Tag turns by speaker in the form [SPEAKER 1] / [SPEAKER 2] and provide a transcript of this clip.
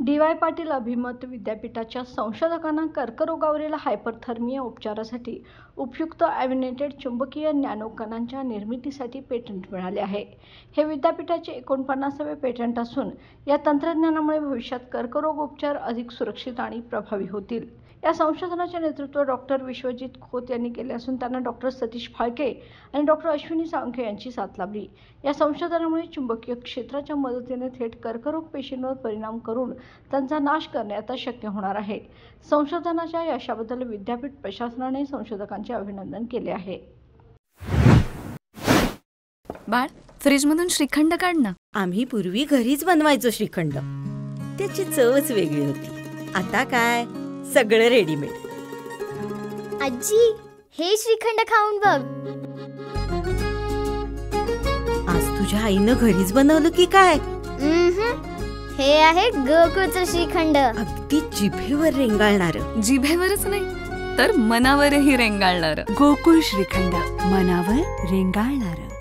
[SPEAKER 1] DY. Patil अभिमत विद्यापीठाच्या संशोधकांना कर्करोगावरील हायपरथर्मिया उपचारासाठी उपयुक्त ॲव्हिनेटेड चुंबकीय नॅनो कणांच्या निर्मितीसाठी पेटंट मिळाले आहे. हे विद्यापीठाचे 49वे पेटंट असून या तंत्रज्ञानामुळे भविष्यात कर्करोग उपचार अधिक सुरक्षित आणि प्रभावी होतील. या संशोधनाचे नेतृत्व डॉ. विश्वजित खोत यांनी केले असून त्यांना डॉ. सतीश फाळके आणि डॉ. अश्विनी साळुंखे यांची साथ लाभली. या संशोधनामुळे चुंबकीय क्षेत्राच्या मदतीने थेट कर्करोग पेशींवर परिणाम करून त्यांचा नाश करणे आता शक्य होणार आहे. संशोधनाच्या यशाबद्दल विद्यापीठ प्रशासनाने संशोधकांचे अभिनंदन केले आहे.
[SPEAKER 2] बाळ, फ्रीजमधून श्रीखंड काढ ना.
[SPEAKER 3] आम्ही पूर्वी घरीच बनवायचो श्रीखंड. त्याची चवच वेगळी होती. आता काय सगळं रेडीमेड.
[SPEAKER 4] आजी, हे श्रीखंड खाऊन बघ.
[SPEAKER 3] आज तुझ्या आईनं घरीच बनवलं की काय?
[SPEAKER 4] हे आहे गोकुळचं श्रीखंड.
[SPEAKER 3] अगदी जिभेवर रेंगाळणार.
[SPEAKER 2] जिभेवरच नाही तर मनावरही रेंगाळणार.
[SPEAKER 5] गोकुळ श्रीखंड, मनावर रेंगाळणार.